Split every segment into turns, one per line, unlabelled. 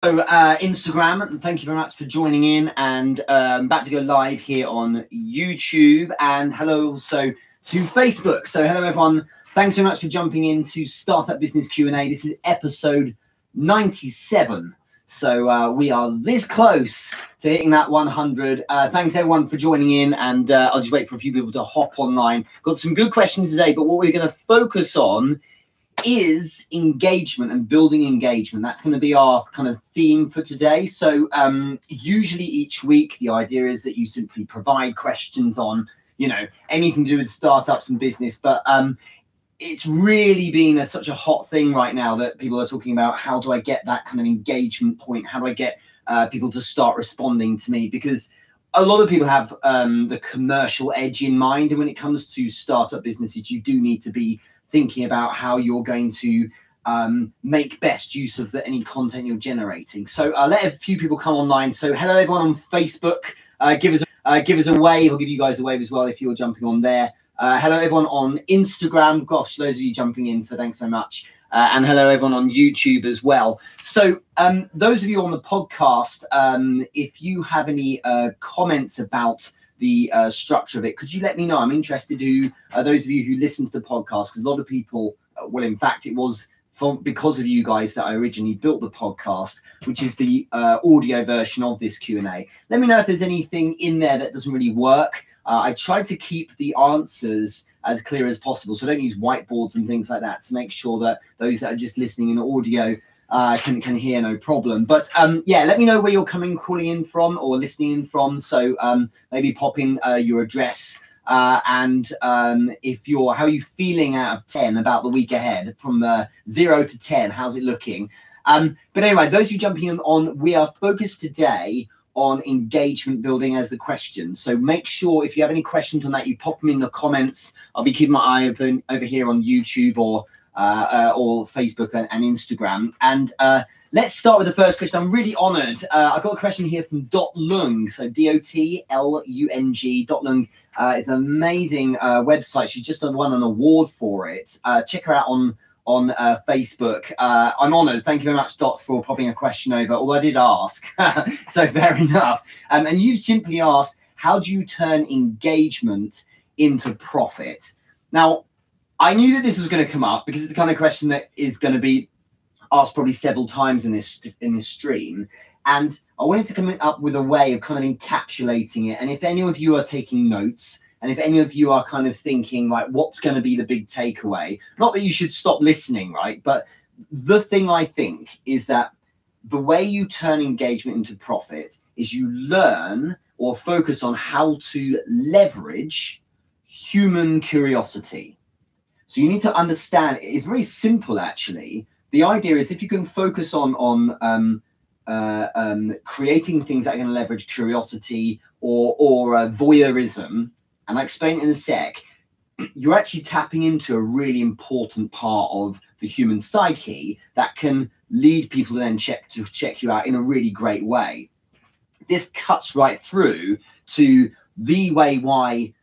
So Instagram, thank you very much for joining in, and about to go live here on YouTube, and hello also to Facebook. So hello everyone, thanks so much for jumping in to Startup Business Q&A. This is episode 97. So we are this close to hitting that 100. Thanks everyone for joining in, and I'll just wait for a few people to hop online. Got some good questions today, but what we're going to focus on is engagement and building engagement. That's going to be our kind of theme for today. So usually each week the idea is that you simply provide questions on, you know, anything to do with startups and business, but it's really been such a hot thing right now that people are talking about, how do I get that kind of engagement point? How do I get people to start responding to me? Because a lot of people have the commercial edge in mind, and when it comes to startup businesses, you do need to be thinking about how you're going to make best use of any content you're generating. So let a few people come online. So hello everyone on Facebook. Give us a wave. I'll give you guys a wave as well if you're jumping on there. Hello everyone on Instagram. Gosh, those of you jumping in, so thanks very much. And hello everyone on YouTube as well. So those of you on the podcast, if you have any comments about the structure of it, could you let me know? I'm interested to those of you who listen to the podcast, because a lot of people, well, in fact, it was because of you guys that I originally built the podcast, which is the audio version of this Q&A. Let me know if there's anything in there that doesn't really work. I tried to keep the answers as clear as possible, so I don't use whiteboards and things like that, to make sure that those that are just listening in audio can hear no problem. But yeah, let me know where you're calling in from or listening in from. So maybe pop in your address and if you're, how are you feeling out of 10 about the week ahead, from 0 to 10? How's it looking? But anyway, those of you jumping in on, we are focused today on engagement building as the question. So make sure if you have any questions on that, you pop them in the comments. I'll be keeping my eye open over here on YouTube or Facebook and Instagram. And let's start with the first question. I'm really honored. I've got a question here from Dot Lung. So DOTLUNG. Dot Lung is an amazing website. She's just won an award for it. Check her out on Facebook. I'm honored. Thank you very much, Dot, for popping a question over, although I did ask. So fair enough. And you've simply asked, how do you turn engagement into profit? Now, I knew that this was going to come up because it's the kind of question that is going to be asked probably several times in this stream, and I wanted to come up with a way of kind of encapsulating it. And if any of you are taking notes, and if any of you are kind of thinking, like, what's going to be the big takeaway? Not that you should stop listening, right? But the thing I think is that the way you turn engagement into profit is you learn or focus on how to leverage human curiosity. So you need to understand, it's very simple actually. The idea is, if you can focus on creating things that are going to leverage curiosity or voyeurism, and I'll explain it in a sec, you're actually tapping into a really important part of the human psyche that can lead people to then check you out in a really great way. This cuts right through to the way why,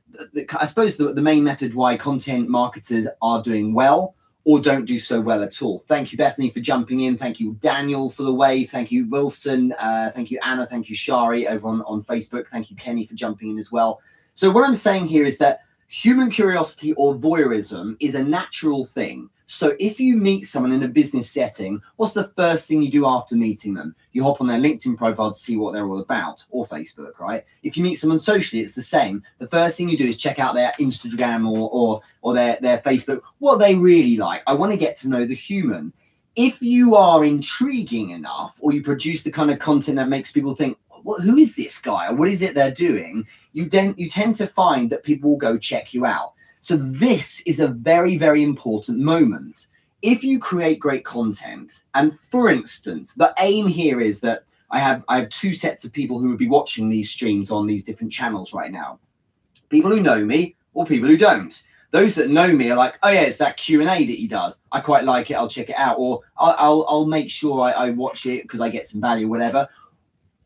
I suppose the main method why content marketers are doing well or don't do so well at all. Thank you, Bethany, for jumping in. Thank you, Daniel, for the wave. Thank you, Wilson. Thank you, Anna. Thank you, Shari, over on Facebook. Thank you, Kenny, for jumping in as well. So what I'm saying here is that human curiosity or voyeurism is a natural thing. So if you meet someone in a business setting, what's the first thing you do after meeting them? You hop on their LinkedIn profile to see what they're all about, or Facebook, right? If you meet someone socially, it's the same. The first thing you do is check out their Instagram or their Facebook, what they really like. I want to get to know the human. If you are intriguing enough, or you produce the kind of content that makes people think, who is this guy? Or what is it they're doing? You tend to find that people will go check you out. So this is a very, very important moment. If you create great content, and for instance, the aim here is that I have two sets of people who would be watching these streams on these different channels right now. People who know me or people who don't. Those that know me are like, oh yeah, it's that Q&A that he does. I quite like it. I'll check it out. Or I'll make sure I watch it because I get some value or whatever.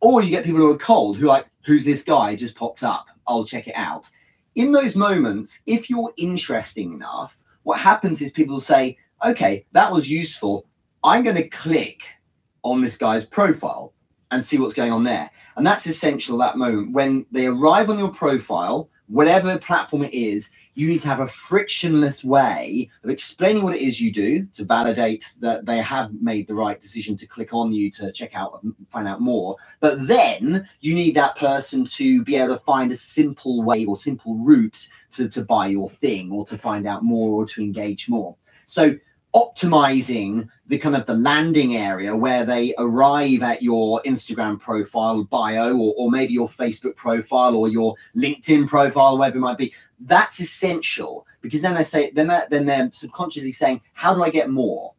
Or you get people who are cold, who are like, who's this guy just popped up? I'll check it out. In those moments, if you're interesting enough, what happens is people say, okay, that was useful. I'm going to click on this guy's profile and see what's going on there. And that's essential at that moment. When they arrive on your profile, whatever platform it is, you need to have a frictionless way of explaining what it is you do to validate that they have made the right decision to click on you to check out and find out more. But then you need that person to be able to find a simple way or simple route to buy your thing or to find out more or to engage more. So optimizing the kind of the landing area where they arrive at your Instagram profile bio or maybe your Facebook profile or your LinkedIn profile, whatever it might be, that's essential, because then they're subconsciously saying, how do I get more?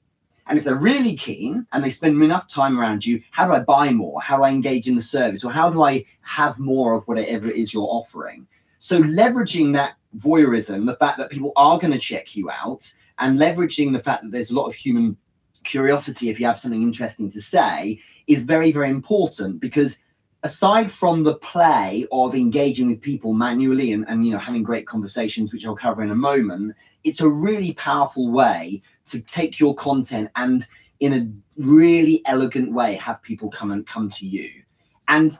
And if they're really keen and they spend enough time around you, how do I buy more? How do I engage in the service? Or how do I have more of whatever it is you're offering? So leveraging that voyeurism, the fact that people are going to check you out, and leveraging the fact that there's a lot of human curiosity if you have something interesting to say is very, very important, because aside from the play of engaging with people manually and you know, having great conversations, which I'll cover in a moment, it's a really powerful way to take your content and in a really elegant way have people come to you. And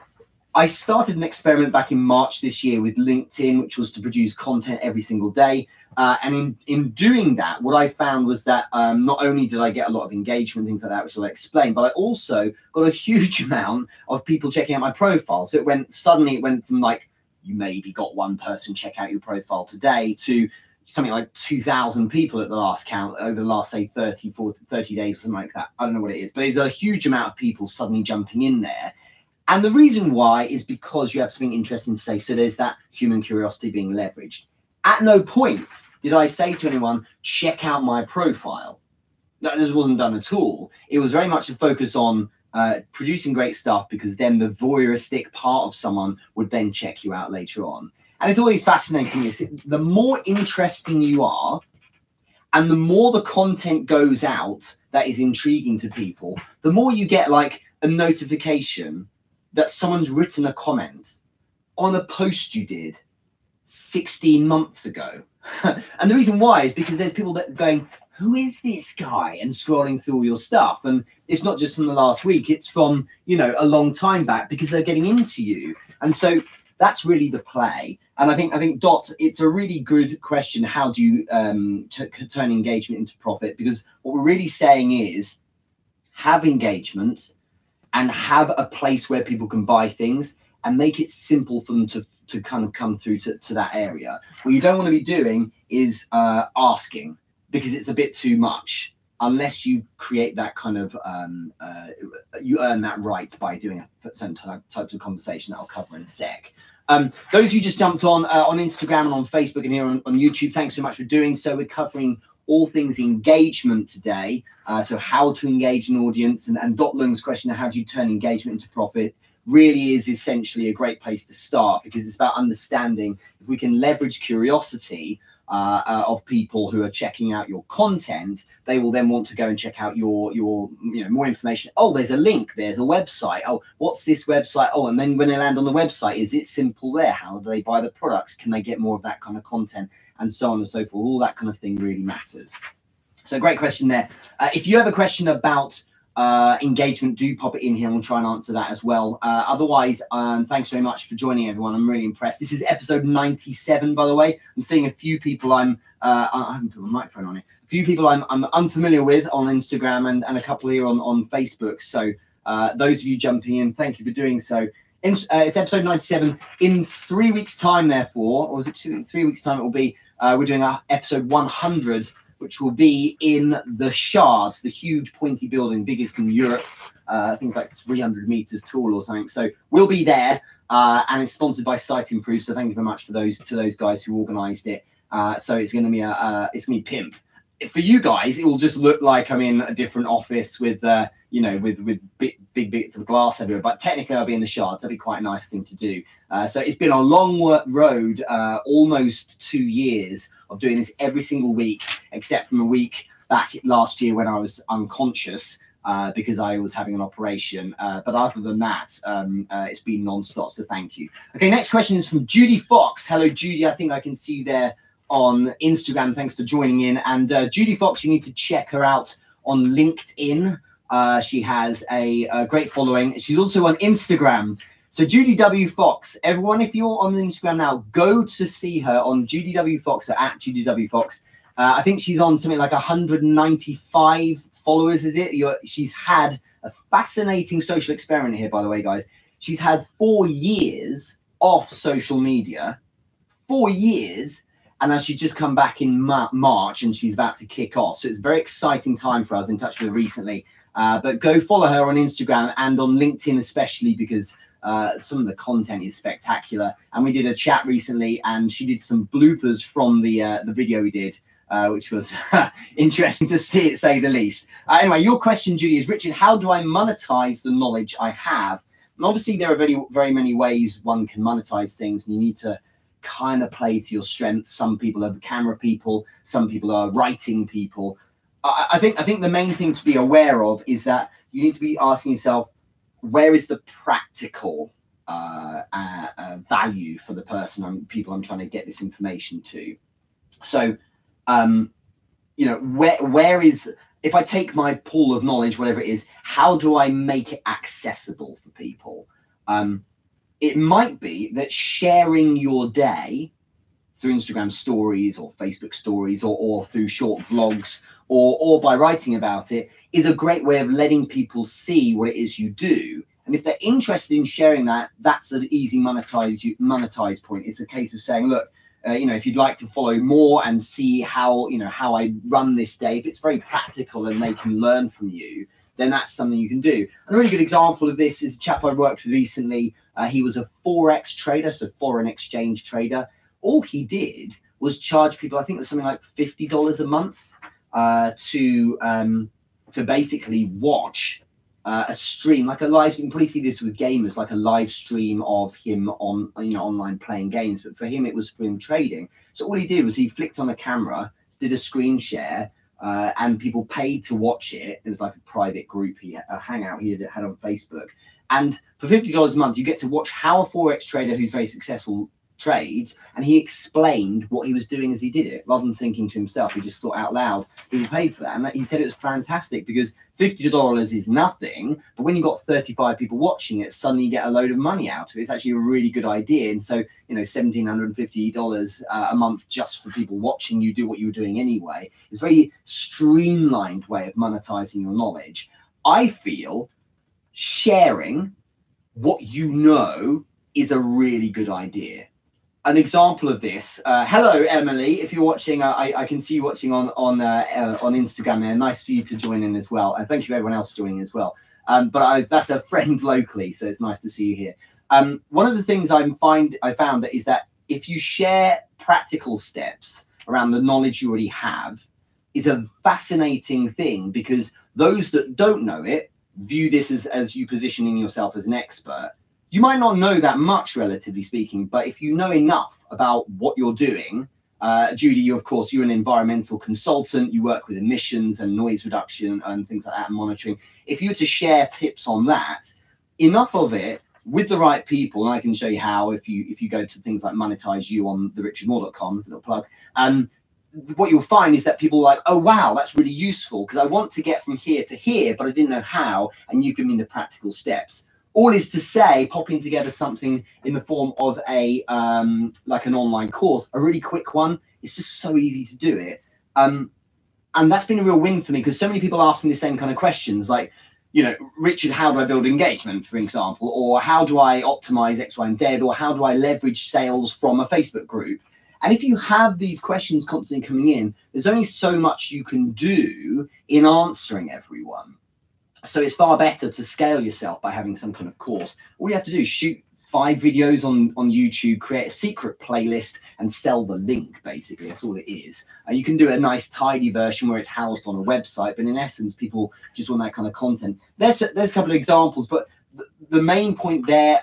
I started an experiment back in March this year with LinkedIn, which was to produce content every single day. And in doing that, what I found was that not only did I get a lot of engagement, things like that, which I'll explain, but I also got a huge amount of people checking out my profile. So suddenly it went from like, you maybe got one person check out your profile today to something like 2,000 people at the last count over the last, say, 30 days or something like that. I don't know what it is, but it's a huge amount of people suddenly jumping in there. And the reason why is because you have something interesting to say. So there's that human curiosity being leveraged. At no point did I say to anyone, check out my profile. That just wasn't done at all. It was very much a focus on producing great stuff, because then the voyeuristic part of someone would then check you out later on. And it's always fascinating. The more interesting you are, and the more the content goes out that is intriguing to people, the more you get like a notification that someone's written a comment on a post you did 16 months ago. And the reason why is because there's people that are going, who is this guy? And scrolling through all your stuff. And it's not just from the last week, it's from, you know, a long time back, because they're getting into you. And so that's really the play. And I think Dot, it's a really good question. How do you turn engagement into profit? Because what we're really saying is have engagement and have a place where people can buy things and make it simple for them to kind of come through to that area. What you don't want to be doing is asking, because it's a bit too much, unless you create that kind of, you earn that right by doing certain types of conversation that I'll cover in a sec. Those who just jumped on Instagram and on Facebook and here on YouTube, thanks so much for doing so. We're covering all things engagement today. So how to engage an audience, and Dot Lung's question, how do you turn engagement into profit, really is essentially a great place to start, because it's about understanding if we can leverage curiosity of people who are checking out your content, they will then want to go and check out your more information. Oh, there's a link, there's a website. Oh, what's this website? Oh, and then when they land on the website, is it simple there? How do they buy the products? Can they get more of that kind of content? And so on and so forth. All that kind of thing really matters. So great question there. If you have a question about engagement, do pop it in here and we'll try and answer that as well. Otherwise, thanks very much for joining, everyone. I'm really impressed. This is episode 97, by the way. I'm seeing a few people I haven't put my microphone on it. A few people I'm unfamiliar with on Instagram and a couple here on Facebook. So those of you jumping in, thank you for doing so. It's episode 97. In 3 weeks' time, therefore, or was it 3 weeks' time? It will be. We're doing our episode 100, which will be in the Shard, the huge pointy building, biggest in Europe. I think it's like 300 meters tall or something. So we'll be there, and it's sponsored by Site Improve. So thank you very much to those guys who organised it. So it's going to be it's going to be pimp. For you guys, it will just look like I'm in a different office with with big bits of glass everywhere. But technically, I'll be in the Shard. So that'd be quite a nice thing to do. So it's been a long road, almost 2 years of doing this every single week, except from a week back last year when I was unconscious because I was having an operation. But other than that, it's been non-stop. So thank you. Okay, next question is from Judy Fox. Hello, Judy. I think I can see you there on Instagram. Thanks for joining in. And Judy Fox, you need to check her out on LinkedIn. She has a great following. She's also on Instagram. So Judy W. Fox, everyone, if you're on Instagram now, go to see her on Judy W. Fox, or at Judy W. Fox. I think she's on something like 195 followers, is it? She's had a fascinating social experiment here, by the way, guys. She's had 4 years off social media, 4 years, and she's just come back in March and she's about to kick off. So it's a very exciting time for us. In touch with her recently. But go follow her on Instagram and on LinkedIn especially, because some of the content is spectacular. And we did a chat recently and she did some bloopers from the video we did, which was interesting to see, say the least. Anyway, your question, Judy, is, Richard, how do I monetize the knowledge I have? And obviously there are very, very many ways one can monetize things, and you need to kind of play to your strengths. Some people are camera people, some people are writing people. I think the main thing to be aware of is that you need to be asking yourself, where is the practical value for the people I'm trying to get this information to? So, you know, where is, if I take my pool of knowledge, whatever it is, how do I make it accessible for people? It might be that sharing your day through Instagram stories or Facebook stories or through short vlogs or by writing about it is a great way of letting people see what it is you do. And if they're interested in sharing that, that's an easy monetize point. It's a case of saying, look, you know, if you'd like to follow more and see how, you know, how I run this day, if it's very practical and they can learn from you, then that's something you can do. And a really good example of this is a chap I worked with recently. He was a Forex trader, so foreign exchange trader. All he did was charge people, I think it was something like $50 a month to basically watch a stream, like a live. You can probably see this with gamers, like a live stream of him on, you know, online playing games. But for him, it was for him trading. So all he did was he flicked on a camera, did a screen share, and people paid to watch it. It was like a private group, a hangout he had on Facebook. And for $50 a month, you get to watch how a Forex trader who's very successful trades, and he explained what he was doing as he did it, rather than thinking to himself. He just thought out loud. People paid for that, and he said it was fantastic because $50 is nothing, but when you've got 35 people watching it, suddenly you get a load of money out of it. It's actually a really good idea. And so, you know, $1,750 a month just for people watching you do what you were doing anyway is a very streamlined way of monetizing your knowledge. I feel sharing what you know is a really good idea. An example of this, hello Emily, if you're watching, I can see you watching on Instagram there. Nice for you to join in as well, and thank you everyone else for joining as well. But that's a friend locally, so it's nice to see you here. One of the things I found that is that if you share practical steps around the knowledge you already have, is a fascinating thing, because those that don't know it view this as you positioning yourself as an expert. You might not know that much, relatively speaking, but if you know enough about what you're doing, Judy, you're an environmental consultant, you work with emissions and noise reduction and things like that, and monitoring. If you were to share tips on that, enough of it with the right people, and I can show you how if you go to things like Monetize You on therichardmoore.com, as a little plug, what you'll find is that people are like, oh, wow, that's really useful because I want to get from here to here, but I didn't know how, and you give me the practical steps. All is to say, popping together something in the form of a like an online course, a really quick one. It's just so easy to do it. And that's been a real win for me, because so many people ask me the same kind of questions, like, you know, Richard, how do I build engagement, for example, or how do I optimize X, Y, and Z, or how do I leverage sales from a Facebook group? And if you have these questions constantly coming in, there's only so much you can do in answering everyone. So it's far better to scale yourself by having some kind of course. All you have to do is shoot 5 videos on YouTube, create a secret playlist, and sell the link, basically. That's all it is. You can do a nice tidy version where it's housed on a website, but in essence, people just want that kind of content. There's a couple of examples, but the main point there,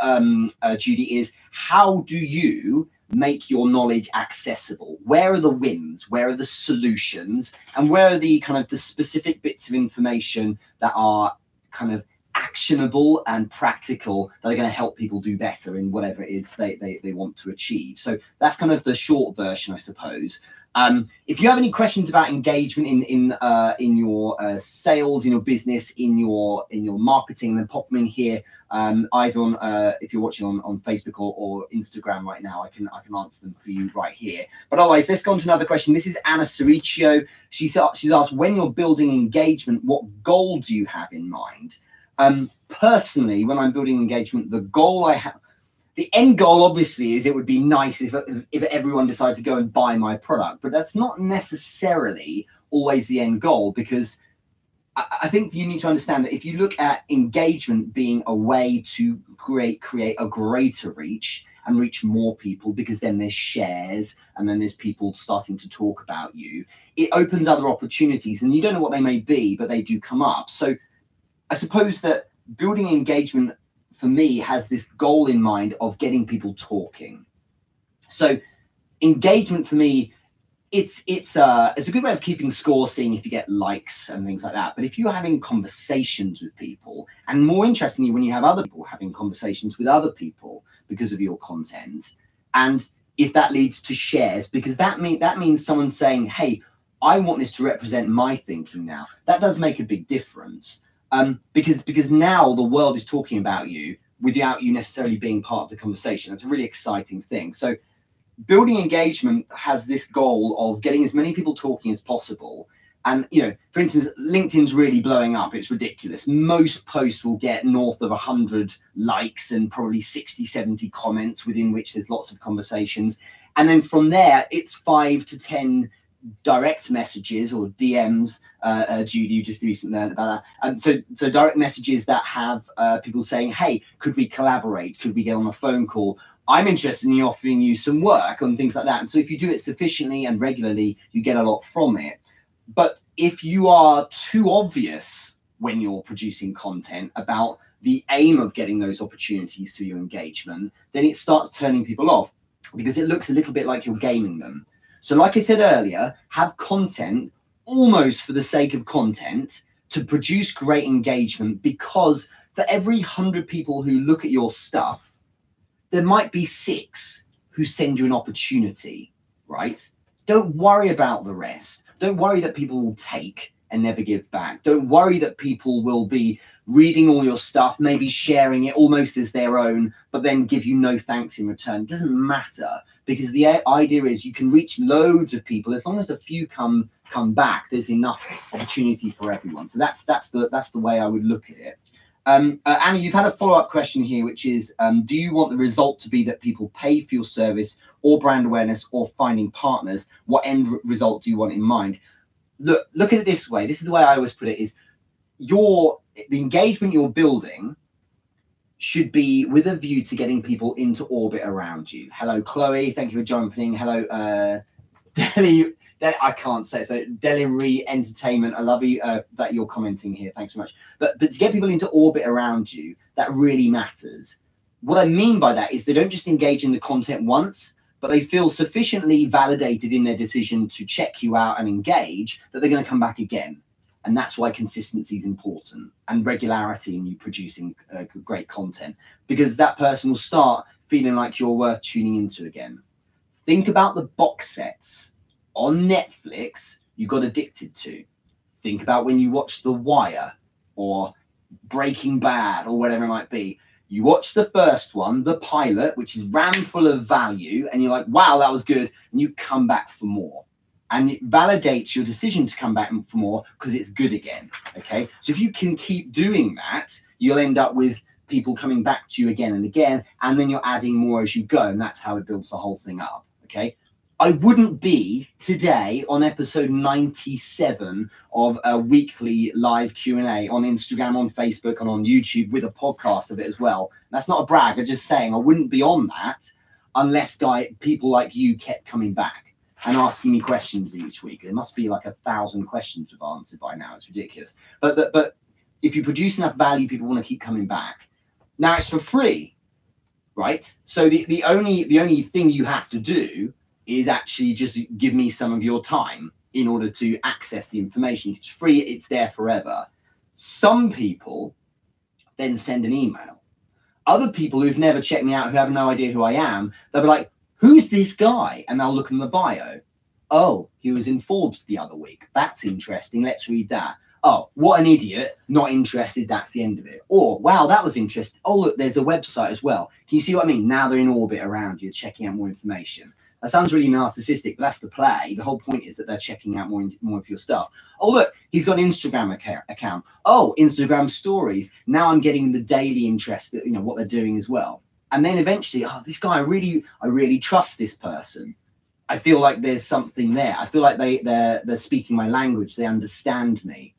Judy, is how do you make your knowledge accessible? Where are the wins? Where are the solutions? And where are the kind of the specific bits of information that are kind of actionable and practical, that are going to help people do better in whatever it is they want to achieve? So that's kind of the short version, I suppose. If you have any questions about engagement in your sales, in your business, in your marketing, then pop them in here. Either on if you're watching on Facebook or Instagram right now, I can answer them for you right here. But otherwise, let's go on to another question. This is Anna Cericcio. She's asked, when you're building engagement, what goal do you have in mind? Personally, when I'm building engagement, the goal I have. The end goal, obviously, is it would be nice if everyone decided to go and buy my product, but that's not necessarily always the end goal, because I think you need to understand that if you look at engagement being a way to create a greater reach and reach more people, because then there's shares and then there's people starting to talk about you, it opens other opportunities, and you don't know what they may be, but they do come up. So I suppose that building engagement for me has this goal in mind of getting people talking. So engagement for me, it's a good way of keeping score, seeing if you get likes and things like that. But if you're having conversations with people, and more interestingly, when you have other people having conversations with other people because of your content, and if that leads to shares, because that means someone saying, hey, I want this to represent my thinking now. That does make a big difference. Because now the world is talking about you without you necessarily being part of the conversation. That's a really exciting thing. So building engagement has this goal of getting as many people talking as possible. And, you know, for instance, LinkedIn's really blowing up. It's ridiculous. Most posts will get north of 100 likes and probably 60, 70 comments, within which there's lots of conversations. And then from there, it's 5 to 10 direct messages or DMs. Judy, you just recently learned about that. So direct messages that have people saying, hey, could we collaborate? Could we get on a phone call? I'm interested in offering you some work and things like that. And so if you do it sufficiently and regularly, you get a lot from it. But if you are too obvious when you're producing content about the aim of getting those opportunities through your engagement, then it starts turning people off, because it looks a little bit like you're gaming them. So like I said earlier, have content almost for the sake of content to produce great engagement, because for every 100 people who look at your stuff, there might be 6 who send you an opportunity, right? Don't worry about the rest. Don't worry that people will take and never give back. Don't worry that people will be reading all your stuff, maybe sharing it almost as their own, but then give you no thanks in return. It doesn't matter, because the idea is you can reach loads of people as long as a few come back. There's enough opportunity for everyone. So that's the way I would look at it. Anna, you've had a follow-up question here, which is, do you want the result to be that people pay for your service or brand awareness or finding partners? What end result do you want in mind? Look at it this way. This is the way I always put it, is the engagement you're building should be with a view to getting people into orbit around you. Hello, Chloe. Thank you for jumping. Hello, Deli. I can't say it. So Deliri Entertainment. I love you that you're commenting here. Thanks so much. But to get people into orbit around you, that really matters. What I mean by that is they don't just engage in the content once, but they feel sufficiently validated in their decision to check you out and engage that they're going to come back again. And that's why consistency is important, and regularity in you producing great content, because that person will start feeling like you're worth tuning into again. Think about the box sets on Netflix you got addicted to. Think about when you watched The Wire or Breaking Bad or whatever it might be. You watch the first one, the pilot, which is rammed full of value, and you're like, wow, that was good. And you come back for more. And it validates your decision to come back for more because it's good again, okay? So if you can keep doing that, you'll end up with people coming back to you again and again, and then you're adding more as you go, and that's how it builds the whole thing up, okay? I wouldn't be today on episode 97 of a weekly live Q&A on Instagram, on Facebook, and on YouTube with a podcast of it as well. That's not a brag. I'm just saying I wouldn't be on that unless people like you kept coming back and asking me questions each week. There must be like 1,000 questions we've answered by now. It's ridiculous. But if you produce enough value, people want to keep coming back. Now it's for free, right? So the only thing you have to do is actually just give me some of your time in order to access the information. It's free, it's there forever. Some people then send an email. Other people who've never checked me out, who have no idea who I am, they'll be like, who's this guy? And they'll look in the bio. Oh, he was in Forbes the other week. That's interesting. Let's read that. Oh, what an idiot. Not interested. That's the end of it. Or, wow, that was interesting. Oh, look, there's a website as well. Can you see what I mean? Now they're in orbit around you, checking out more information. That sounds really narcissistic, but that's the play. The whole point is that they're checking out more of your stuff. Oh, look, he's got an Instagram account. Oh, Instagram stories. Now I'm getting the daily interest, what they're doing as well. And then eventually, oh, this guy, I really trust this person. I feel like there's something there. I feel like they're speaking my language. They understand me.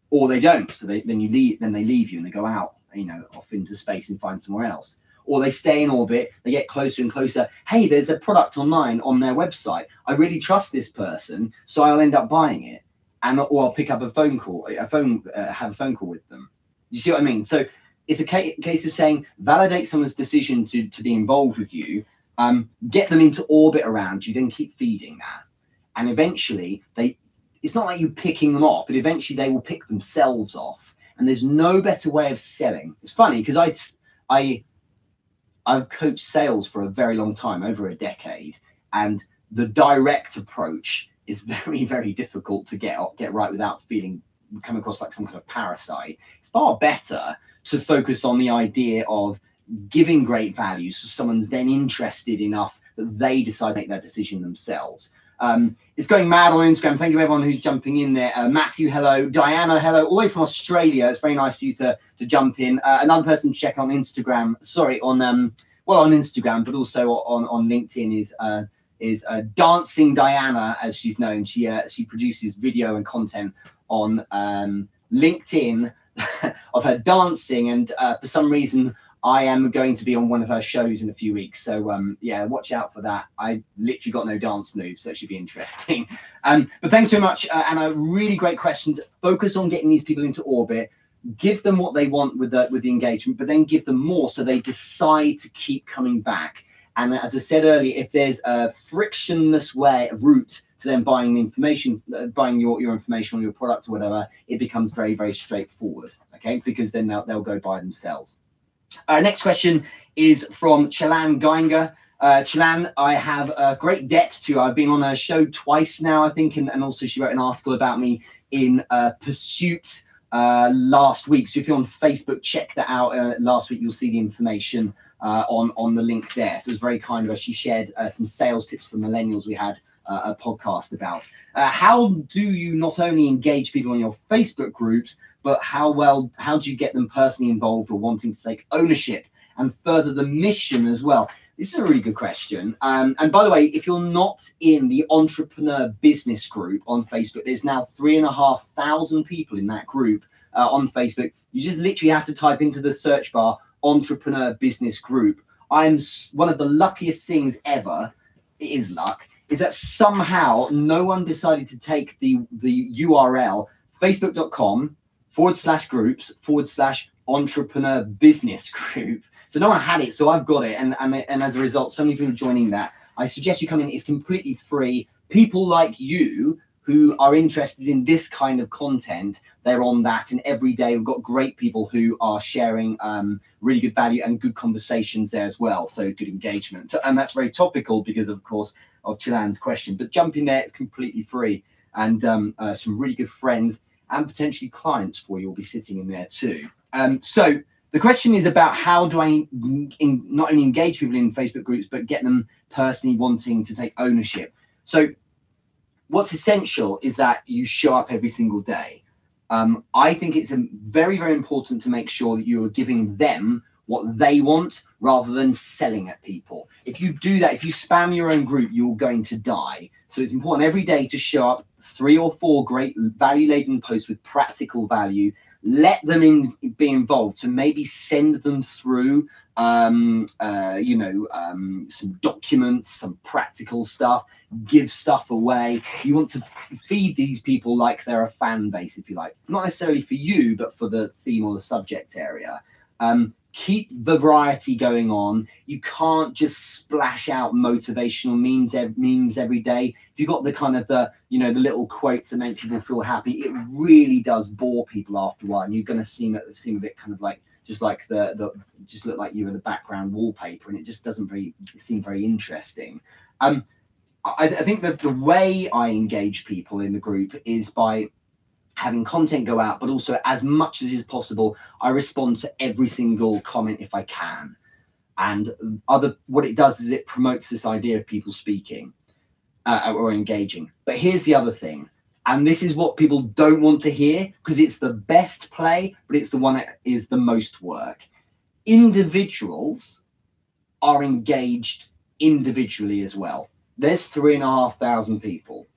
Or they don't. So then they leave you and they go out, off into space and find somewhere else. Or they stay in orbit, they get closer and closer. Hey, there's a product online on their website. I really trust this person, so I'll end up buying it. Or I'll pick up have a phone call with them. You see what I mean? So it's a case of saying, validate someone's decision to be involved with you, get them into orbit around you, then keep feeding that. And eventually it's not like you picking them off, but eventually they will pick themselves off. And there's no better way of selling. It's funny because I've coached sales for a very long time, over a decade, and the direct approach is very, very difficult to get right without come across like some kind of parasite. It's far better to focus on the idea of giving great value so someone's then interested enough that they decide to make that decision themselves. It's going mad on Instagram. Thank you everyone who's jumping in there. Matthew, hello. Diana, hello. All the way from Australia. It's very nice of you to jump in. Another person to check on Instagram. Sorry, on Instagram, but also on LinkedIn is Dancing Diana, as she's known. She produces video and content on LinkedIn of her dancing, and for some reason I am going to be on one of her shows in a few weeks. So yeah, watch out for that. I literally got no dance moves, so that should be interesting. But thanks so much, and a really great question. Focus on getting these people into orbit. Give them what they want with the engagement, but then give them more so they decide to keep coming back. And as I said earlier, if there's a frictionless route to them buying the information, buying your information on your product or whatever, it becomes very, very straightforward. Okay, because then they'll go buy themselves. Next question is from Chelan Geinger. Chelan, I have a great debt to you. I've been on a show twice now, I think, and also she wrote an article about me in Pursuit last week. So if you're on Facebook, check that out. Last week, you'll see the information on the link there. So it was very kind of her. She shared some sales tips for millennials we had a podcast about. How do you not only engage people on your Facebook groups, but how do you get them personally involved or wanting to take ownership and further the mission as well? This is a really good question. And by the way, if you're not in the entrepreneur business group on Facebook, there's now 3,500 people in that group on Facebook. You just literally have to type into the search bar, entrepreneur business group. I'm one of the luckiest things ever. It is luck. Is that somehow no one decided to take the URL facebook.com/groups/entrepreneur business group. So no one had it, so I've got it, and as a result, so many people joining that. I suggest you come in. It's completely free. People like you who are interested in this kind of content, they're on that, and every day we've got great people who are sharing really good value and good conversations there as well. So good engagement, and that's very topical because, of course, of Chilan's question. But jump in there; it's completely free, and some really good friends and potentially clients for you will be sitting in there too. So the question is about how do I not only engage people in Facebook groups, but get them personally wanting to take ownership. So what's essential is that you show up every single day. I think it's very, very important to make sure that you are giving them what they want rather than selling at people. If you do that, if you spam your own group, you're going to die. So it's important every day to show up 3 or 4 great value-laden posts with practical value. Let them be involved. So maybe send them through, some documents, some practical stuff, give stuff away. You want to feed these people like they're a fan base, if you like. Not necessarily for you, but for the theme or the subject area. Keep the variety going on. You can't just splash out motivational memes every day. If you've got the kind of the little quotes that make people feel happy, it really does bore people after a while, and you're going to seem a bit kind of like just look like you in the background wallpaper, and it just doesn't seem very interesting. I think that the way I engage people in the group is by having content go out, but also as much as is possible, I respond to every single comment if I can. And what it does is it promotes this idea of people speaking or engaging. But here's the other thing, and this is what people don't want to hear because it's the best play, but it's the one that is the most work. Individuals are engaged individually as well. There's 3,500 people.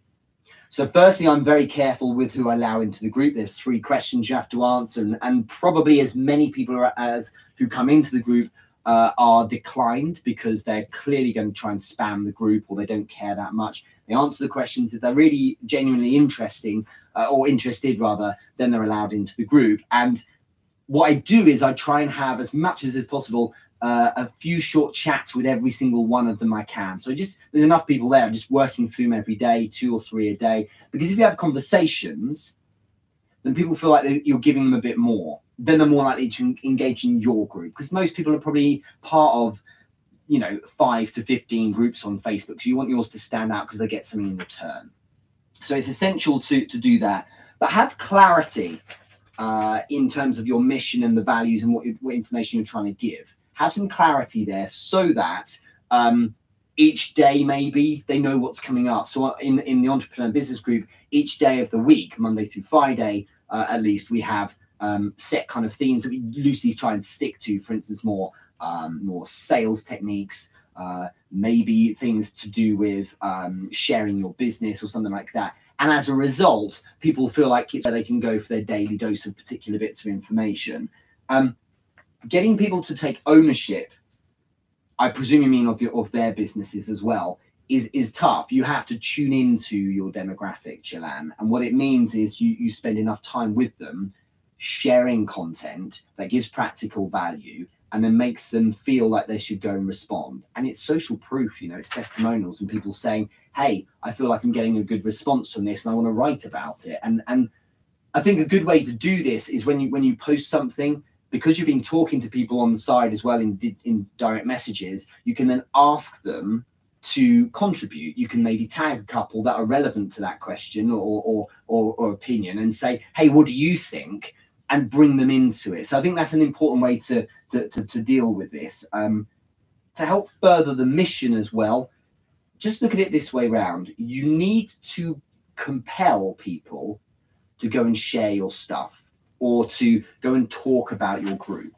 So firstly, I'm very careful with who I allow into the group. There's 3 questions you have to answer, and probably as many people as who come into the group are declined because they're clearly going to try and spam the group or they don't care that much. They answer the questions. If they're really genuinely interesting or interested rather, then they're allowed into the group. And what I do is I try and have as much as is possible a few short chats with every single one of them I can. So there's enough people there. I'm just working through them every day, 2 or 3 a day. Because if you have conversations, then people feel like you're giving them a bit more. Then they're more likely to engage in your group. Because most people are probably part of, 5 to 15 groups on Facebook. So you want yours to stand out because they get something in return. So it's essential to do that. But have clarity in terms of your mission and the values and what information you're trying to give. Have some clarity there so that each day maybe they know what's coming up. So in the Entrepreneur Business Group, each day of the week, Monday through Friday, at least, we have set kind of themes that we loosely try and stick to. For instance, more sales techniques, maybe things to do with sharing your business or something like that. And as a result, people feel like it's where they can go for their daily dose of particular bits of information. Getting people to take ownership, I presume you mean of their businesses as well, is tough. You have to tune into your demographic, Chilan. And what it means is you spend enough time with them sharing content that gives practical value and then makes them feel like they should go and respond. And it's social proof, it's testimonials and people saying, hey, I feel like I'm getting a good response from this and I want to write about it. And I think a good way to do this is when you post something, because you've been talking to people on the side as well in direct messages, you can then ask them to contribute. You can maybe tag a couple that are relevant to that question or opinion and say, hey, what do you think? And bring them into it. So I think that's an important way to deal with this. To help further the mission as well, just look at it this way round. You need to compel people to go and share your stuff or to go and talk about your group.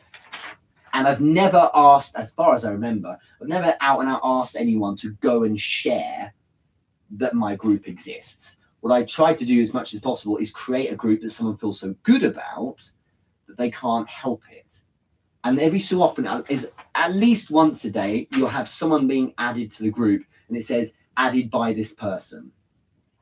And I've never asked, as far as I remember, I've never out and out asked anyone to go and share that my group exists. What I try to do as much as possible is create a group that someone feels so good about that they can't help it. And every so often, is at least once a day, you'll have someone being added to the group and it says added by this person.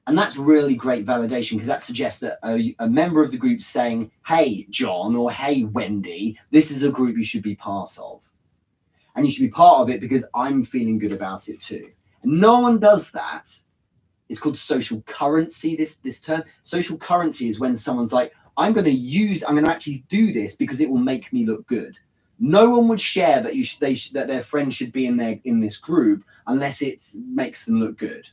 And that's really great validation because that suggests that a member of the group saying, hey, John, or hey, Wendy, this is a group you should be part of. And you should be part of it because I'm feeling good about it too. And no one does that. It's called social currency, this term. Social currency is when someone's like, I'm going to actually do this because it will make me look good. No one would share that that their friend should be in this group unless it makes them look good.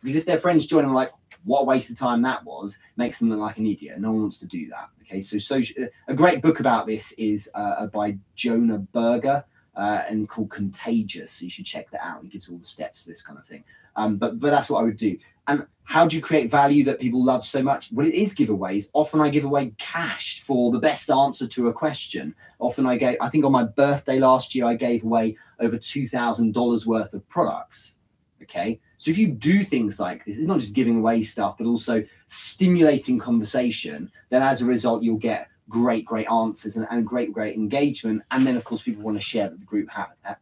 Because if their friends join and are like, what a waste of time that was, makes them look like an idiot. No one wants to do that. Okay, so a great book about this is by Jonah Berger and called Contagious. So you should check that out. He gives all the steps for this kind of thing. But that's what I would do. And how do you create value that people love so much? Well, it is giveaways. Often I give away cash for the best answer to a question. Often I think on my birthday last year, I gave away over $2,000 worth of products. Okay. So if you do things like this, it's not just giving away stuff, but also stimulating conversation, then as a result, you'll get great answers and great engagement. And then, of course, people want to share that the group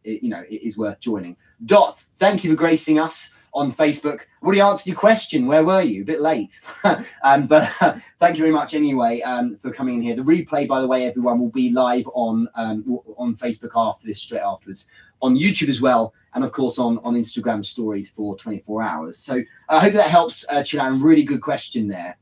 it is worth joining. Dot, thank you for gracing us on Facebook. Already answered your question. Where were you? A bit late. But thank you very much anyway for coming in here. The replay, by the way, everyone, will be live on Facebook after this, straight afterwards, on YouTube as well, and of course on Instagram stories for 24 hours. So I hope that helps, Chilan. Really good question there.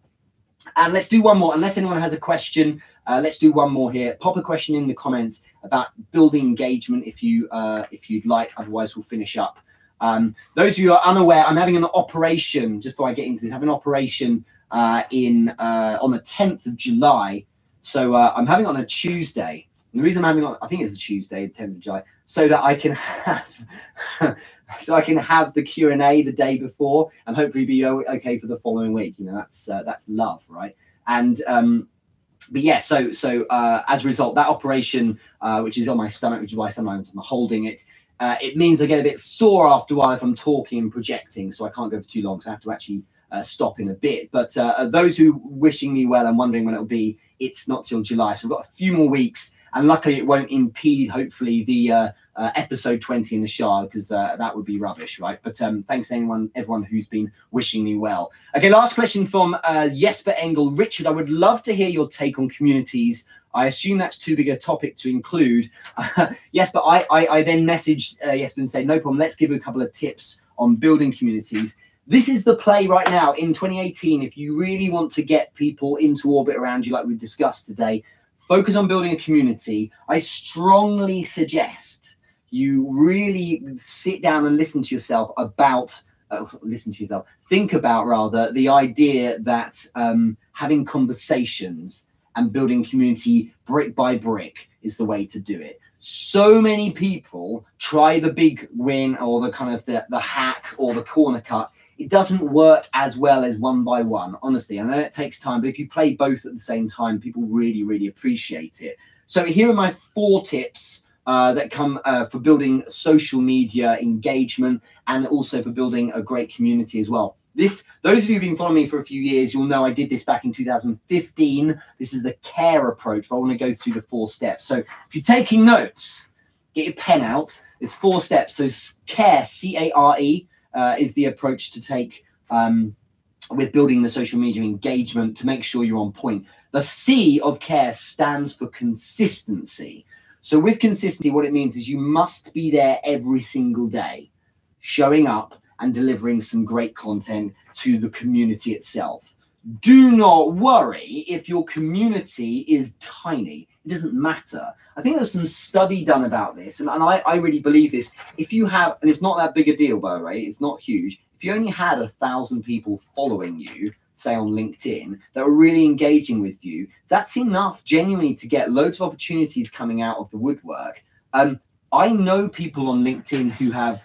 And let's do one more. Unless anyone has a question, let's do one more here. Pop a question in the comments about building engagement if you'd like. Otherwise, we'll finish up Those of you who are unaware, I'm having an operation, just before I get into this, having an operation on the 10th of July. So I'm having it on a Tuesday. And the reason I'm having it on, I think it's a Tuesday, 10th of July, so that I can have the Q&A the day before and hopefully be okay for the following week. You know, that's love, right? And but yeah, so as a result, that operation, which is on my stomach, which is why sometimes I'm holding it, it means I get a bit sore after a while if I'm talking and projecting, so I can't go for too long, so I have to actually stop in a bit. But those who wishing me well and wondering when it'll be, it's not till July, so we've got a few more weeks, and luckily it won't impede, hopefully, the episode 20 in the Shard, because that would be rubbish, right? But thanks everyone who's been wishing me well. Okay, last question from Jesper Engel. Richard, I would love to hear your take on communities. I assume that's too big a topic to include. Yes, but I then messaged Jesper and said, no problem, let's give you a couple of tips on building communities. This is the play right now in 2018. If you really want to get people into orbit around you, like we discussed today, focus on building a community. I strongly suggest you really sit down and listen to yourself about, think about rather, the idea that having conversations and building community brick by brick is the way to do it. So many people try the big win or the kind of the hack or the corner cut. It doesn't work as well as one by one, honestly. I know it takes time, but if you play both at the same time, people really, really appreciate it. So here are my 4 tips that come for building social media engagement and also for building a great community as well. Those of you who've been following me for a few years, you'll know I did this back in 2015. This is the CARE approach, but I want to go through the 4 steps. So if you're taking notes, get your pen out. There's 4 steps. So CARE, C-A-R-E, is the approach to take with building the social media engagement to make sure you're on point. The C of CARE stands for consistency. So with consistency, what it means is you must be there every single day, showing up and delivering some great content to the community itself. Do not worry if your community is tiny. It doesn't matter. I think there's some study done about this, and I really believe this. If you have, and it's not that big a deal, by the way, it's not huge. If you only had 1,000 people following you, say on LinkedIn, that are really engaging with you, that's enough genuinely to get loads of opportunities coming out of the woodwork. I know people on LinkedIn who have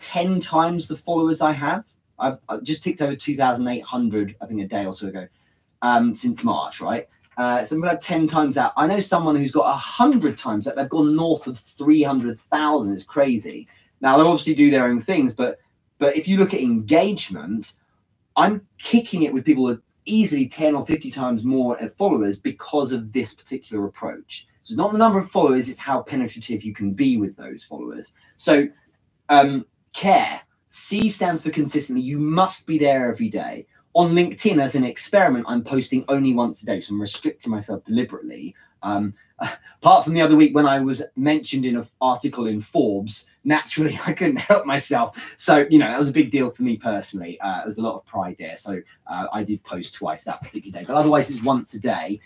10 times the followers I have. I've just ticked over 2,800, I think, a day or so ago, since March, right? So we have 10 times that. I know someone who's got 100 times that. They've gone north of 300,000. It's crazy. Now, they obviously do their own things, but if you look at engagement, I'm kicking it with people with easily 10 or 50 times more followers because of this particular approach. So it's not the number of followers, it's how penetrative you can be with those followers. So CARE, C stands for consistently. You must be there every day. On LinkedIn, as an experiment, I'm posting only once a day, so I'm restricting myself deliberately. Apart from the other week when I was mentioned in an article in Forbes, naturally, I couldn't help myself. So, you know, that was a big deal for me personally. There's a lot of pride there. So I did post twice that particular day. But otherwise, it's once a day.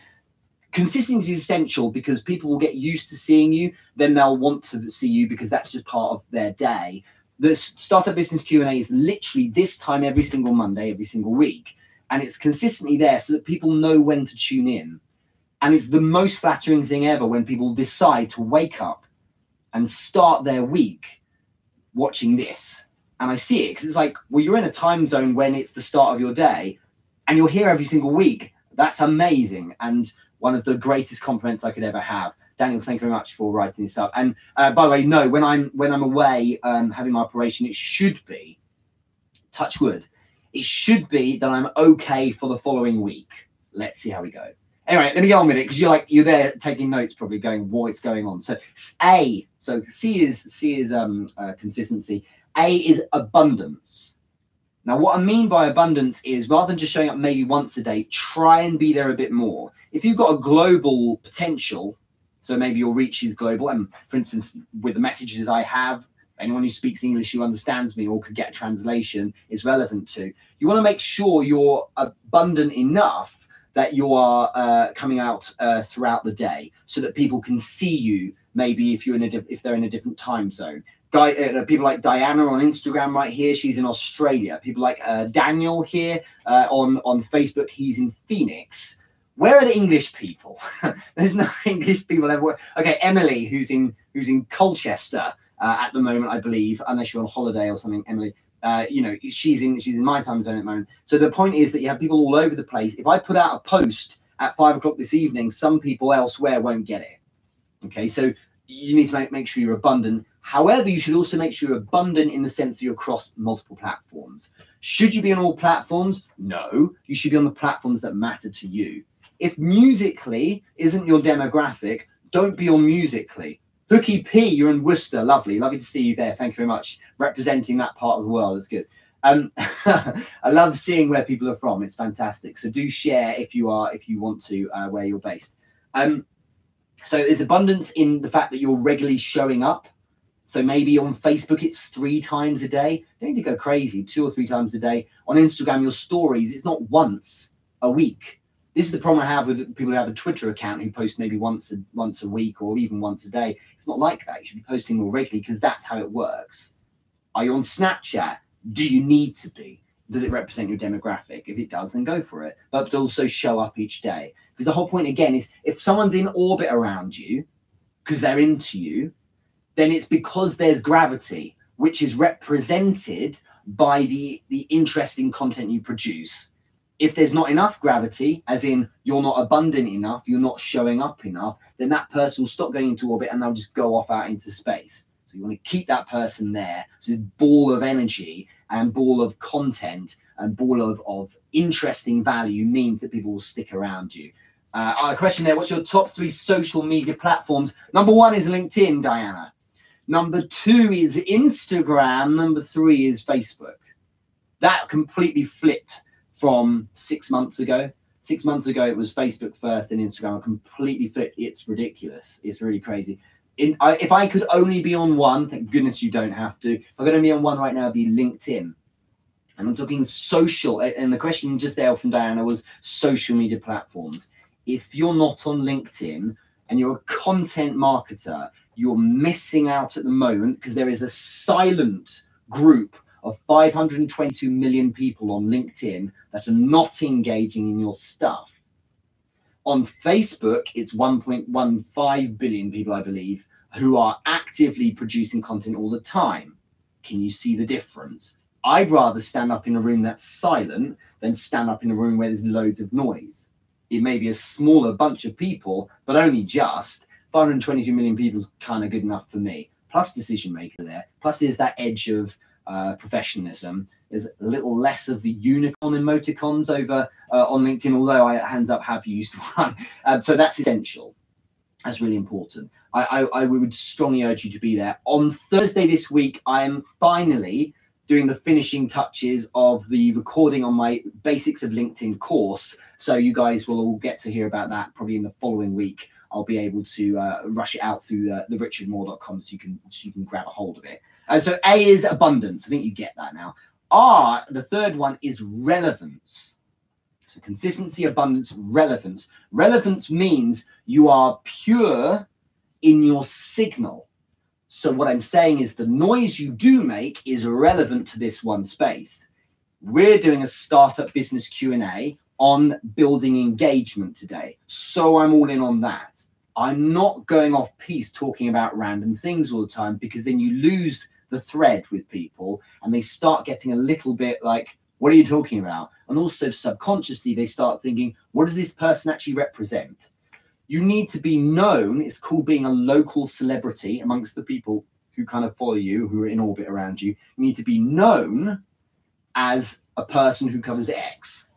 Consistency is essential because people will get used to seeing you. Then they'll want to see you because that's just part of their day. The Startup Business Q&A is literally this time every single Monday, every single week. And it's consistently there so that people know when to tune in. And it's the most flattering thing ever when people decide to wake up and start their week watching this. And I see it because it's like, well, you're in a time zone when it's the start of your day and you're here every single week. That's amazing. And one of the greatest compliments I could ever have. Daniel, thank you very much for writing this up. And by the way, no, when I'm away having my operation, it should be, touch wood, it should be that I'm okay for the following week. Let's see how we go. Anyway, let me get on with it because you're there taking notes, probably going, what's going on? So A, so C is consistency. A is abundance. Now, what I mean by abundance is rather than just showing up maybe once a day, try and be there a bit more. If you've got a global potential, so maybe your reach is global, and for instance, with the messages I have, anyone who speaks English who understands me or could get a translation is relevant to. You want to make sure you're abundant enough that you are coming out throughout the day so that people can see you maybe if you're if they're in a different time zone. People like Diana on Instagram right here, she's in Australia. People like Daniel here on Facebook, he's in Phoenix. Where are the English people? There's no English people everywhere. Okay, Emily, who's in Colchester at the moment, I believe, unless you're on holiday or something, Emily. You know, she's in my time zone at the moment. So the point is that you have people all over the place. If I put out a post at 5 o'clock this evening, some people elsewhere won't get it. Okay, so you need to make sure you're abundant. However, you should also make sure you're abundant in the sense that you're across multiple platforms. Should you be on all platforms? No, you should be on the platforms that matter to you. If Musical.ly isn't your demographic, don't be on Musical.ly. Hooky P, you're in Worcester. Lovely to see you there. Thank you very much, representing that part of the world. That's good. I love seeing where people are from. It's fantastic. So do share if you want to, where you're based. So there's abundance in the fact that you're regularly showing up. So maybe on Facebook, it's 3 times a day. You don't need to go crazy, 2 or 3 times a day. On Instagram, your stories, it's not once a week. This is the problem I have with people who have a Twitter account who post maybe once a week or even once a day. It's not like that. You should be posting more regularly because that's how it works. Are you on Snapchat? Do you need to be? Does it represent your demographic? If it does, then go for it. But also show up each day. Because the whole point, again, is if someone's in orbit around you because they're into you, then it's because there's gravity, which is represented by the interesting content you produce. If there's not enough gravity, as in you're not abundant enough, you're not showing up enough, then that person will stop going into orbit and they'll just go off out into space. So you want to keep that person there. So this ball of energy and ball of content and ball of interesting value means that people will stick around you. A question there, what's your top 3 social media platforms? Number 1 is LinkedIn, Diana. Number 2 is Instagram. Number 3 is Facebook. That completely flipped from 6 months ago. 6 months ago, it was Facebook first and Instagram. Completely flipped. It's ridiculous. It's really crazy. If I could only be on one, thank goodness you don't have to. If I could only be on one right now, it'd be LinkedIn. And I'm talking social. And the question just there from Diana was social media platforms. If you're not on LinkedIn and you're a content marketer, you're missing out at the moment because there is a silent group of 522 million people on LinkedIn that are not engaging in your stuff. On Facebook, it's 1.15 billion people, I believe, who are actively producing content all the time. Can you see the difference? I'd rather stand up in a room that's silent than stand up in a room where there's loads of noise. It may be a smaller bunch of people, but only just 522 million people is kind of good enough for me. Plus decision maker there. Plus there's that edge of professionalism. There's a little less of the unicorn emoticons over on LinkedIn, although I, hands up, have used one. So that's essential. That's really important. I would strongly urge you to be there. On Thursday this week, I am finally doing the finishing touches of the recording on my Basics of LinkedIn course. So you guys will all get to hear about that probably in the following week. I'll be able to rush it out through the richardmoore.com so you can grab a hold of it. So A is abundance. I think you get that now. R, the third one, is relevance. So consistency, abundance, relevance. Relevance means you are pure in your signal. So what I'm saying is the noise you do make is relevant to this one space. We're doing a startup business Q&A on building engagement today. So I'm all in on that. I'm not going off piece talking about random things all the time because then you lose the thread with people and they start getting a little bit like, what are you talking about? And also subconsciously, they start thinking, what does this person actually represent? You need to be known. It's called being a local celebrity amongst the people who kind of follow you, who are in orbit around you. You need to be known as a person who covers X.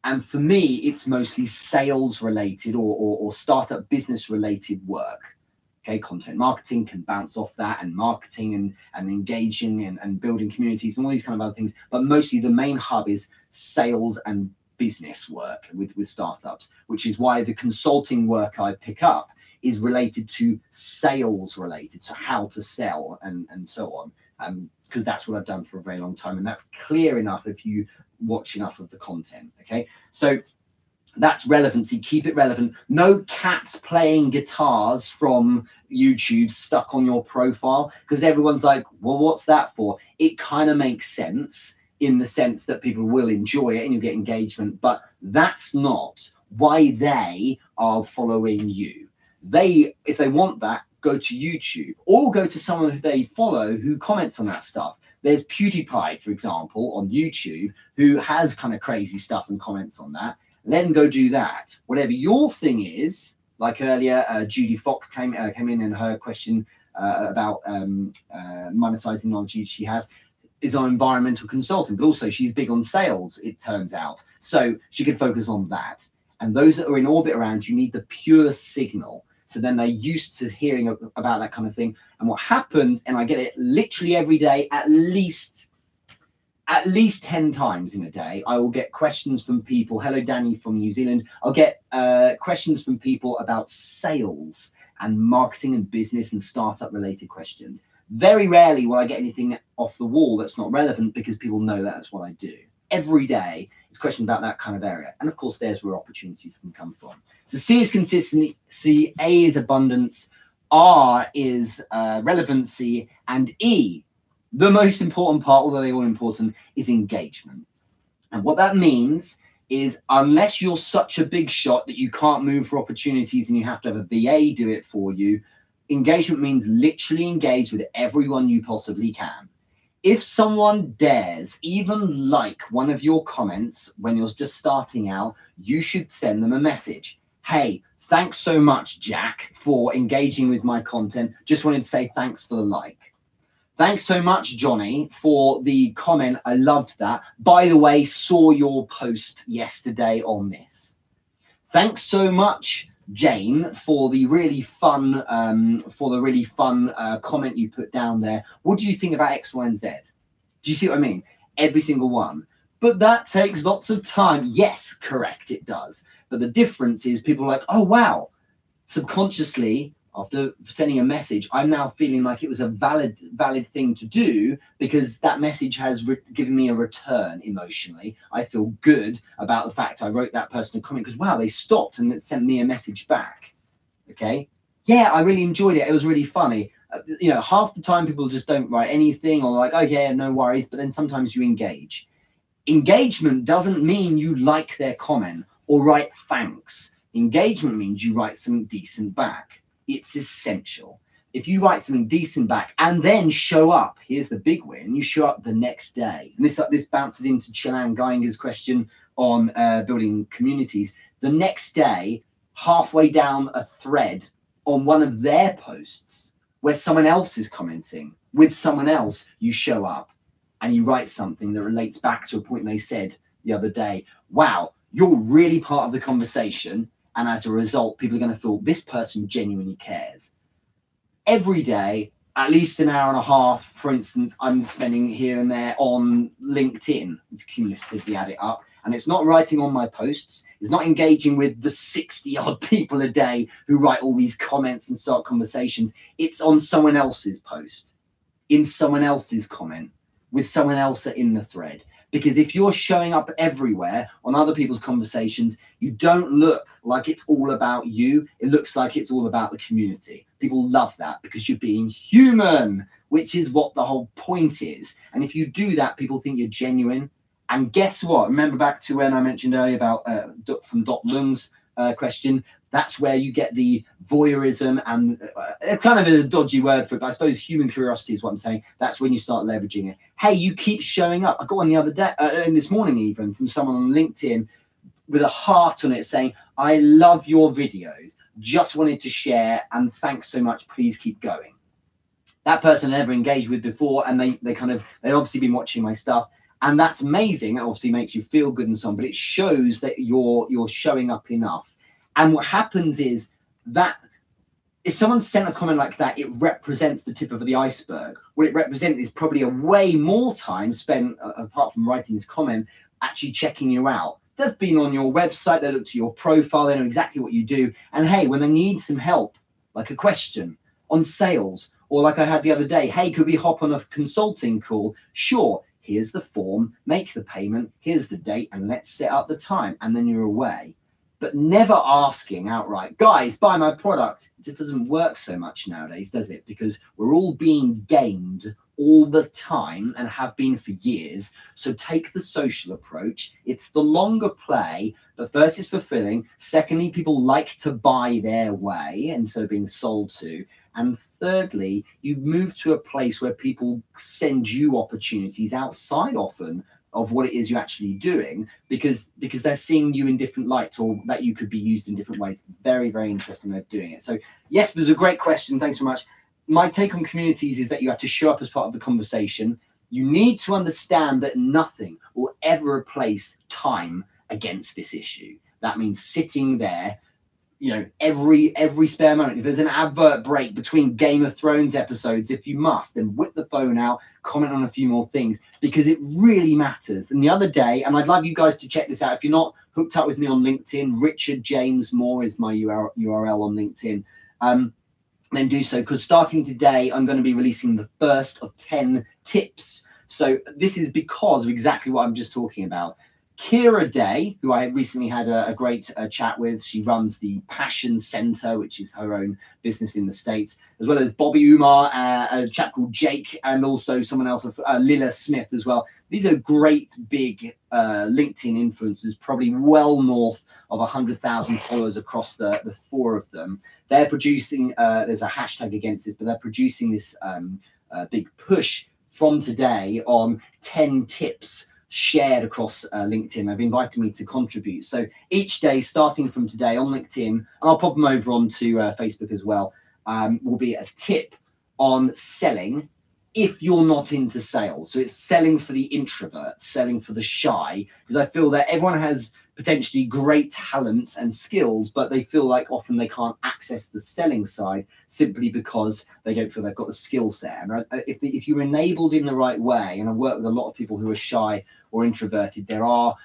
And for me, it's mostly sales related or startup business related work. Okay, content marketing can bounce off that, and marketing and engaging and building communities and all these kind of other things. But mostly the main hub is sales and business work with startups, which is why the consulting work I pick up is related to sales related, so how to sell and so on. Because that's what I've done for a very long time. And that's clear enough if you watch enough of the content. Okay, so That's relevancy. Keep it relevant. No cats playing guitars from YouTube stuck on your profile, because everyone's like, well, what's that for? It kind of makes sense in the sense that people will enjoy it and you get engagement, but that's not why they are following you. If they want that, go to YouTube or go to someone who they follow who comments on that stuff. There's PewDiePie, for example, on YouTube, who has kind of crazy stuff and comments on that. Then go do that. Whatever your thing is, like earlier, Judy Fox came in and her question about monetizing knowledge she has is on environmental consulting, but also she's big on sales, it turns out. So she could focus on that. And those that are in orbit around you need the pure signal. So then they're used to hearing about that kind of thing. And what happens, and I get it literally every day, at least 10 times in a day, I will get questions from people. Hello, Danny from New Zealand. I'll get questions from people about sales and marketing and business and startup related questions. Very rarely will I get anything off the wall that's not relevant, because people know that's what I do. Every day, it's questions about that kind of area. And of course, there's where opportunities can come from. So C is consistency, A is abundance, R is relevancy, and E, the most important part, although they're all important, is engagement. And what that means is, unless you're such a big shot that you can't move for opportunities and you have to have a VA do it for you, engagement means literally engage with everyone you possibly can. If someone dares even like one of your comments when you're just starting out, you should send them a message. Hey, thanks so much, Jack, for engaging with my content. Just wanted to say thanks for the like. Thanks so much, Johnny, for the comment. I loved that. By the way, saw your post yesterday on this. Thanks so much, Jane, for the really fun comment you put down there. What do you think about X, Y, and Z? Do you see what I mean? Every single one. But that takes lots of time. Yes, correct, it does. But the difference is people are like, oh, wow. Subconsciously, after sending a message, I'm now feeling like it was a valid thing to do, because that message has given me a return emotionally. I feel good about the fact I wrote that person a comment because, wow, they stopped and sent me a message back. Okay. Yeah, I really enjoyed it. It was really funny. Half the time people just don't write anything, or like, oh yeah, no worries. But then sometimes you engage. Engagement doesn't mean you like their comment or write thanks. Engagement means you write something decent back. It's essential. If you write something decent back and then show up, here's the big win, you show up the next day. And this bounces into Chilan Geinger's question on building communities. The next day, halfway down a thread on one of their posts where someone else is commenting with someone else, you show up and you write something that relates back to a point they said the other day. Wow, you're really part of the conversation. And as a result, people are going to feel this person genuinely cares. Every day, at least an hour and a half, for instance, I'm spending here and there on LinkedIn, cumulatively add it up. And it's not writing on my posts. It's not engaging with the 60-odd people a day who write all these comments and start conversations. It's on someone else's post, in someone else's comment, with someone else in the thread. Because if you're showing up everywhere on other people's conversations, you don't look like it's all about you. It looks like it's all about the community. People love that because you're being human, which is what the whole point is. And if you do that, people think you're genuine. And guess what? Remember back to when I mentioned earlier about from Dot Lung's question, that's where you get the voyeurism and kind of a dodgy word for it, but I suppose human curiosity is what I'm saying. That's when you start leveraging it. Hey, you keep showing up. I got one the other day, this morning even, from someone on LinkedIn with a heart on it saying, I love your videos. Just wanted to share and thanks so much. Please keep going. That person I never engaged with before, and they'd obviously been watching my stuff. And that's amazing. It obviously makes you feel good and so on, but it shows that you're showing up enough. And what happens is that if someone sent a comment like that, it represents the tip of the iceberg. What it represents is probably a way more time spent, apart from writing this comment, actually checking you out. They've been on your website, they looked at your profile, they know exactly what you do. And hey, when they need some help, like a question on sales, or like I had the other day, hey, could we hop on a consulting call? Sure, here's the form, make the payment, here's the date, and let's set up the time. And then you're away. but never asking outright, guys, buy my product. It just doesn't work so much nowadays, does it? Because we're all being gamed all the time and have been for years. So take the social approach. It's the longer play, but first it's fulfilling. Secondly, people like to buy their way instead of being sold to. And thirdly, you move to a place where people send you opportunities outside often of what it is you're actually doing, because they're seeing you in different lights, or that you could be used in different ways. Very, very interesting way of doing it. So yes, it was a great question. Thanks so much. My take on communities is that you have to show up as part of the conversation. You need to understand that nothing will ever replace time against this issue. That means sitting there, every spare moment. If there's an advert break between Game of Thrones episodes, if you must, then whip the phone out, comment on a few more things, because it really matters. And the other day, and I'd love you guys to check this out, if you're not hooked up with me on LinkedIn, Richard James Moore is my URL on LinkedIn. Then do so, because starting today, I'm going to be releasing the first of 10 tips. So this is because of exactly what I'm just talking about. Kira Day, who I recently had a great chat with, she runs the Passion Center, which is her own business in the States, as well as Bobby Umar, a chap called Jake, and also someone else, Lila Smith as well. These are great big LinkedIn influencers, probably well north of 100,000 followers across the four of them. They're producing, there's a hashtag against this, but they're producing this big push from today on 10 tips shared across LinkedIn. They've invited me to contribute. So each day, starting from today on LinkedIn, and I'll pop them over onto Facebook as well, will be a tip on selling if you're not into sales. So it's selling for the introvert, selling for the shy, because I feel that everyone has potentially great talents and skills, but they feel like often they can't access the selling side simply because they don't feel they've got the skill set. And if you're enabled in the right way, and I work with a lot of people who are shy or introverted, there are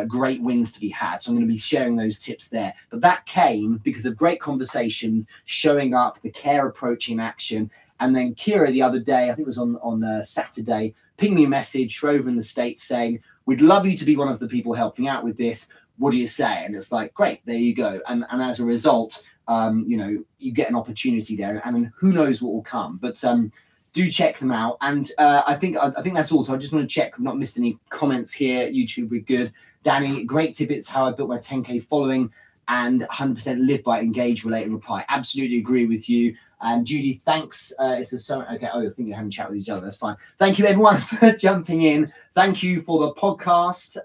great wins to be had. So I'm going to be sharing those tips there. But that came because of great conversations, showing up, the care approach in action. And then Kira the other day, I think it was on Saturday, pinged me a message over in the States saying, we'd love you to be one of the people helping out with this. What do you say? And it's like, great, there you go. And as a result, you get an opportunity there, and who knows what will come. But do check them out. And I think that's all. So I just want to check I've not missed any comments here. YouTube, we're good. Danny, great tip. It's how I built my 10K following and 100% live by engage, relate, and reply. Absolutely agree with you. And Judy, thanks. It's a so okay. Oh, I think you're having a chat with each other. That's fine. Thank you, everyone, for jumping in. Thank you for the podcast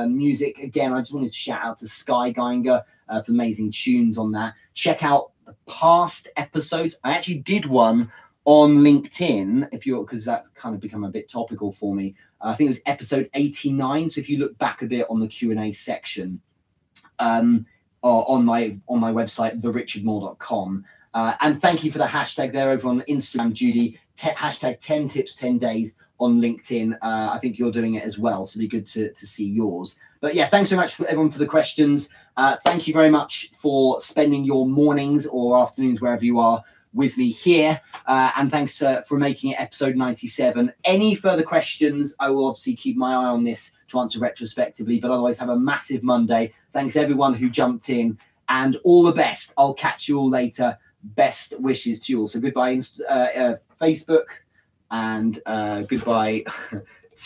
music. Again, I just wanted to shout out to Sky Geiger for amazing tunes on that. Check out the past episodes. I actually did one on LinkedIn, because that's kind of become a bit topical for me. I think it was episode 89. So if you look back a bit on the Q&A section on my website, therichardmoore.com. And thank you for the hashtag there over on Instagram, Judy. Hashtag 10 tips, 10 days on LinkedIn. I think you're doing it as well, so it'd be good to see yours. But yeah, thanks so much for everyone for the questions. Thank you very much for spending your mornings or afternoons, wherever you are, with me here. And thanks for making it episode 97. Any further questions, I will obviously keep my eye on this to answer retrospectively, but otherwise have a massive Monday. Thanks everyone who jumped in, and all the best. I'll catch you all later. Best wishes to you all. So goodbye Facebook, and goodbye